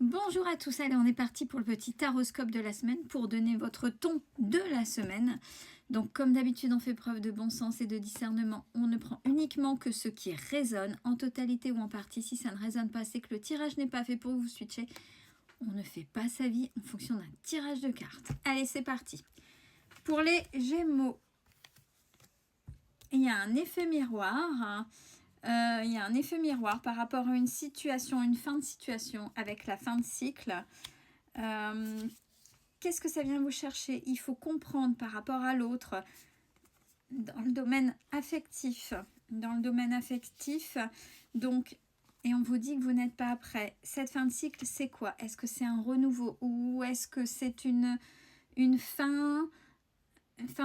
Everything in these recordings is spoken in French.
Bonjour à tous, allez on est parti pour le petit taroscope de la semaine pour donner votre ton de la semaine. Donc comme d'habitude on fait preuve de bon sens et de discernement, on ne prend uniquement que ce qui résonne en totalité ou en partie. Si ça ne résonne pas, c'est que le tirage n'est pas fait pour vous switcher. On ne fait pas sa vie en fonction d'un tirage de cartes. Allez c'est parti. Pour les Gémeaux, il y a un effet miroir. Il y a un effet miroir par rapport à une situation, une fin de situation avec la fin de cycle. Qu'est-ce que ça vient vous chercher? Il faut comprendre par rapport à l'autre dans le domaine affectif. Dans le domaine affectif, donc, et on vous dit que vous n'êtes pas prêt. Cette fin de cycle, c'est quoi? Est-ce que c'est un renouveau ou est-ce que c'est une fin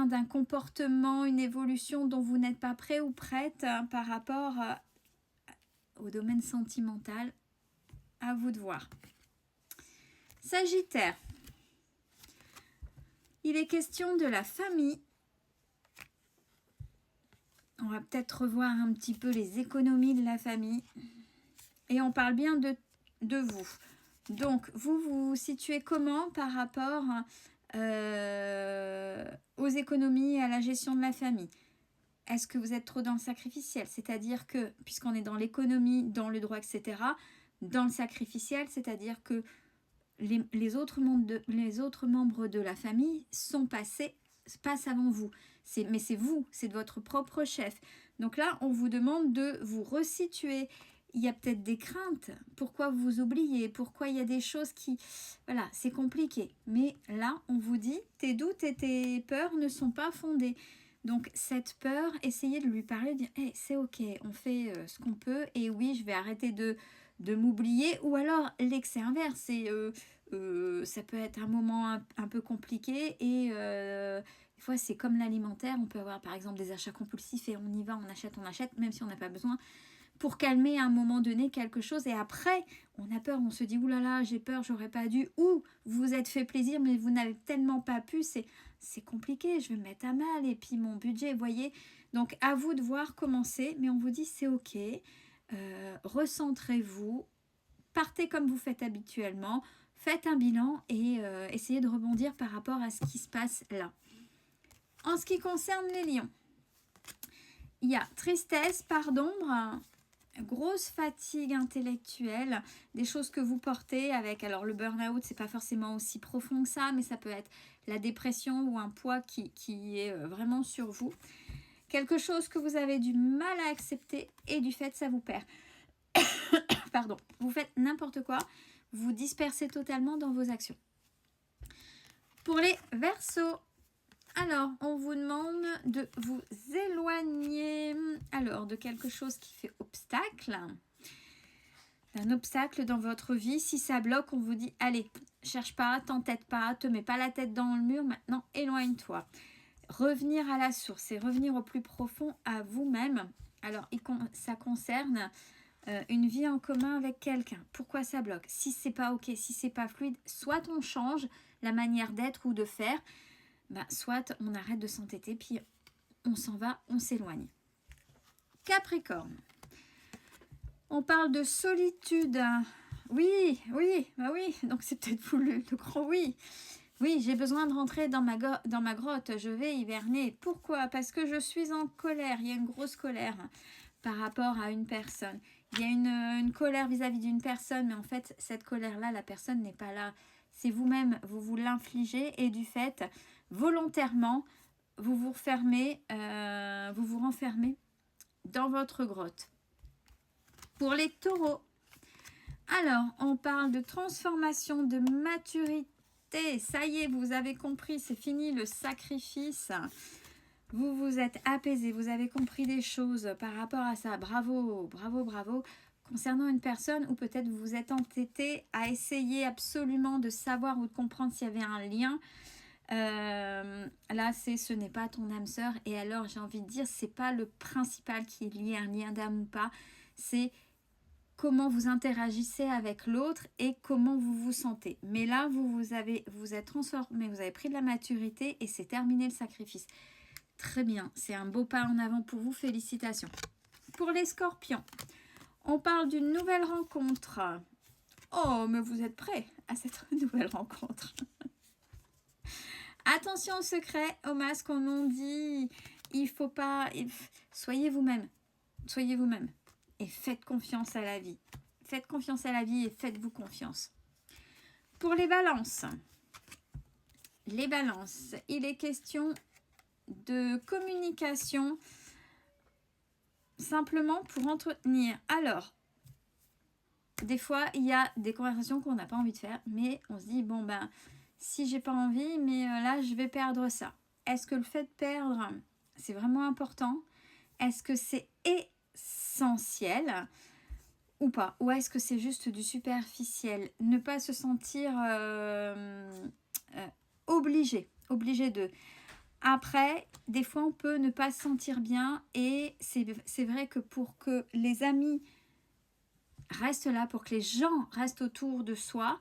d'un comportement, une évolution dont vous n'êtes pas prêt ou prête par rapport au domaine sentimental? À vous de voir. Sagittaire, il est question de la famille. On va peut-être revoir un petit peu les économies de la famille. Et on parle bien de vous. Donc, vous vous situez comment par rapport aux économies et à la gestion de la famille? Est-ce que vous êtes trop dans le sacrificiel? C'est-à-dire que, puisqu'on est dans l'économie, dans le droit, etc., dans le sacrificiel, c'est-à-dire que les autres membres de la famille passent avant vous. Mais c'est vous, c'est de votre propre chef. Donc là, on vous demande de vous resituer. Il y a peut-être des craintes. Pourquoi vous oubliez? Pourquoi il y a des choses qui... Voilà, c'est compliqué. Mais là, on vous dit, tes doutes et tes peurs ne sont pas fondés. Donc cette peur, essayez de lui parler, de dire hey, c'est ok, on fait ce qu'on peut et oui, je vais arrêter de m'oublier. Ou alors l'excès inverse, ça peut être un moment un peu compliqué et des fois c'est comme l'alimentaire, on peut avoir par exemple des achats compulsifs et on y va, on achète, même si on n'a pas besoin, pour calmer à un moment donné quelque chose et après on a peur, on se dit oulala j'ai peur, j'aurais pas dû, ou vous vous êtes fait plaisir mais vous n'avez tellement pas pu, c'est compliqué, je vais me mettre à mal et puis mon budget, vous voyez, donc à vous de voir comment c'est, mais on vous dit c'est ok, recentrez-vous, partez comme vous faites habituellement, faites un bilan et essayez de rebondir par rapport à ce qui se passe là. En ce qui concerne les lions, il y a tristesse, part d'ombre, grosse fatigue intellectuelle, des choses que vous portez avec, alors le burn-out c'est pas forcément aussi profond que ça, mais ça peut être la dépression ou un poids qui est vraiment sur vous, quelque chose que vous avez du mal à accepter et du fait ça vous perd. Pardon, vous faites n'importe quoi, vous dispersez totalement dans vos actions. Pour les Verseaux, alors, on vous demande de vous éloigner de quelque chose qui fait obstacle. Un obstacle dans votre vie. Si ça bloque, on vous dit, allez, cherche pas, t'entête pas, te mets pas la tête dans le mur, maintenant éloigne-toi. Revenir à la source et revenir au plus profond à vous-même. Alors, ça concerne une vie en commun avec quelqu'un. Pourquoi ça bloque? Si c'est pas ok, si c'est pas fluide, soit on change la manière d'être ou de faire, soit on arrête de s'entêter, puis on s'en va, on s'éloigne. Capricorne. On parle de solitude. Oui, donc c'est peut-être vous le grand oui. Oui, j'ai besoin de rentrer dans ma grotte, je vais hiverner. Pourquoi? Parce que je suis en colère, il y a une grosse colère par rapport à une personne. Il y a une colère vis-à-vis d'une personne, mais en fait, cette colère-là, la personne n'est pas là. C'est vous-même, vous l'infligez et du fait, volontairement, vous vous refermez, vous vous renfermez dans votre grotte. Pour les taureaux, alors, on parle de transformation, de maturité. Ça y est, vous avez compris, c'est fini le sacrifice. Vous vous êtes apaisé, vous avez compris des choses par rapport à ça. Bravo, bravo, bravo. Concernant une personne où peut-être vous vous êtes entêté à essayer absolument de savoir ou de comprendre s'il y avait un lien. Là, ce n'est pas ton âme sœur. Et alors, j'ai envie de dire, c'est pas le principal qui est lié à un lien d'âme ou pas. C'est comment vous interagissez avec l'autre et comment vous vous sentez. Mais là, vous êtes transformé, vous avez pris de la maturité et c'est terminé le sacrifice. Très bien, c'est un beau pas en avant pour vous, félicitations. Pour les scorpions, on parle d'une nouvelle rencontre. Oh, mais vous êtes prêts à cette nouvelle rencontre. Attention au secret, au masque, on en dit, il faut pas... Soyez vous-même. Soyez vous-même. Et faites confiance à la vie. Faites confiance à la vie et faites-vous confiance. Pour les balances, il est question de communication simplement pour entretenir. Alors, des fois, il y a des conversations qu'on n'a pas envie de faire, mais on se dit, bon, ben, si j'ai pas envie, mais là, je vais perdre ça. Est-ce que le fait de perdre, c'est vraiment important? Est-ce que c'est essentiel ou pas? Ou est-ce que c'est juste du superficiel? Ne pas se sentir obligé de... Après, des fois, on peut ne pas se sentir bien et c'est vrai que pour que les amis restent là, pour que les gens restent autour de soi,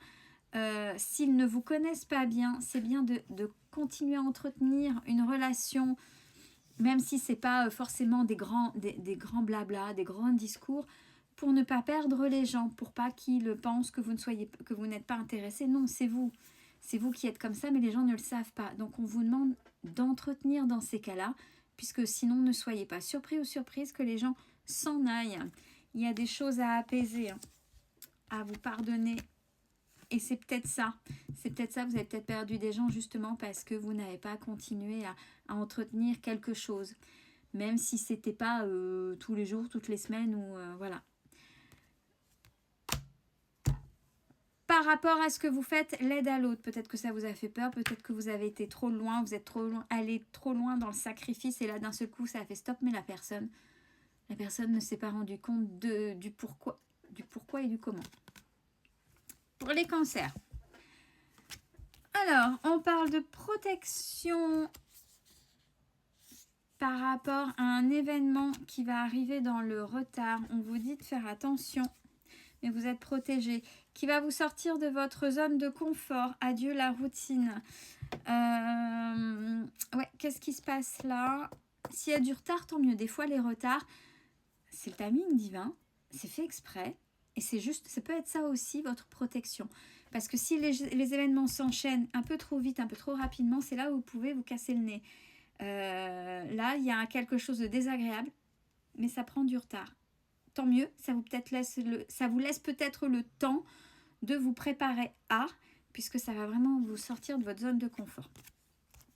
s'ils ne vous connaissent pas bien, c'est bien de continuer à entretenir une relation, même si ce n'est pas forcément des grands blabla, des grands discours, pour ne pas perdre les gens, pour pas qu'ils pensent que vous n'êtes pas intéressé. Non, c'est vous. C'est vous qui êtes comme ça, mais les gens ne le savent pas. Donc, on vous demande d'entretenir dans ces cas-là, puisque sinon, ne soyez pas surpris ou surprise que les gens s'en aillent. Il y a des choses à apaiser, à vous pardonner. Et c'est peut-être ça. C'est peut-être ça, vous avez peut-être perdu des gens justement parce que vous n'avez pas continué à entretenir quelque chose. Même si ce n'était pas tous les jours, toutes les semaines, ou voilà. Par rapport à ce que vous faites, l'aide à l'autre, peut-être que ça vous a fait peur, peut-être que vous avez été trop loin, vous êtes allé trop loin dans le sacrifice et là d'un seul coup ça a fait stop, mais la personne ne s'est pas rendu compte du pourquoi et du comment. Pour les cancers. Alors, on parle de protection par rapport à un événement qui va arriver dans le retard. On vous dit de faire attention, mais vous êtes protégé. Qui va vous sortir de votre zone de confort. Adieu la routine. Ouais, qu'est-ce qui se passe là? S'il y a du retard, tant mieux. Des fois, les retards, c'est le timing divin. C'est fait exprès. Et c'est juste, ça peut être ça aussi, votre protection. Parce que si les événements s'enchaînent un peu trop vite, un peu trop rapidement, c'est là où vous pouvez vous casser le nez. Là, il y a quelque chose de désagréable, mais ça prend du retard. Tant mieux, ça vous laisse peut-être le temps de vous préparer à, puisque ça va vraiment vous sortir de votre zone de confort.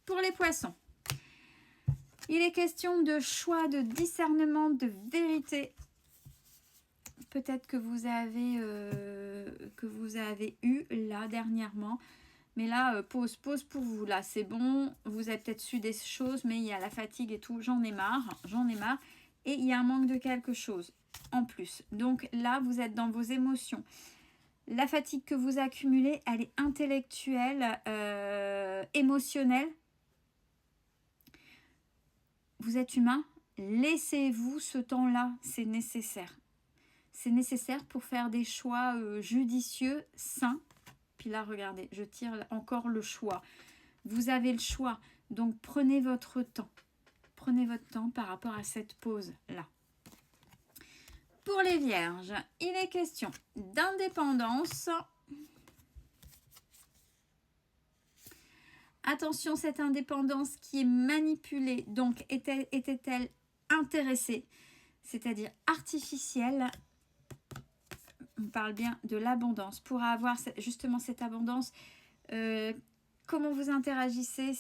Pour les poissons, il est question de choix, de discernement, de vérité. Peut-être que vous avez eu là dernièrement, mais là, pause pour vous. Là, c'est bon, vous avez peut-être su des choses, mais il y a la fatigue et tout, j'en ai marre. Et il y a un manque de quelque chose en plus. Donc là, vous êtes dans vos émotions. La fatigue que vous accumulez, elle est intellectuelle, émotionnelle. Vous êtes humain, laissez-vous ce temps-là, c'est nécessaire. C'est nécessaire pour faire des choix judicieux, sains. Puis là, regardez, je tire encore le choix. Vous avez le choix, donc prenez votre temps. Prenez votre temps par rapport à cette pause-là. Pour les vierges, il est question d'indépendance. Attention, cette indépendance qui est manipulée, donc était-elle intéressée, c'est-à-dire artificielle? On parle bien de l'abondance. Pour avoir justement cette abondance, comment vous interagissez,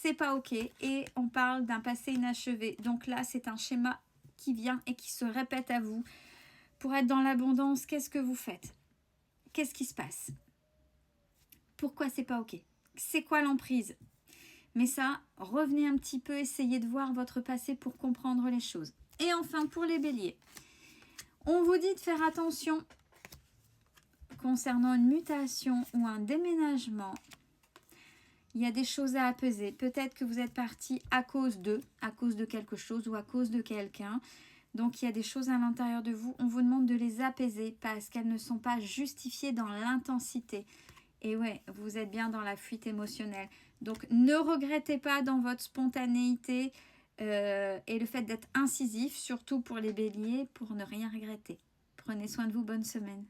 c'est pas ok. Et on parle d'un passé inachevé. Donc là, c'est un schéma qui vient et qui se répète à vous. Pour être dans l'abondance, qu'est-ce que vous faites? Qu'est-ce qui se passe? Pourquoi c'est pas ok? C'est quoi l'emprise? Mais ça, revenez un petit peu, essayez de voir votre passé pour comprendre les choses. Et enfin, pour les béliers, on vous dit de faire attention concernant une mutation ou un déménagement. Il y a des choses à apaiser. Peut-être que vous êtes parti à cause de quelque chose ou à cause de quelqu'un. Donc, il y a des choses à l'intérieur de vous. On vous demande de les apaiser parce qu'elles ne sont pas justifiées dans l'intensité. Et ouais, vous êtes bien dans la fuite émotionnelle. Donc, ne regrettez pas dans votre spontanéité et le fait d'être incisif, surtout pour les béliers, pour ne rien regretter. Prenez soin de vous. Bonne semaine.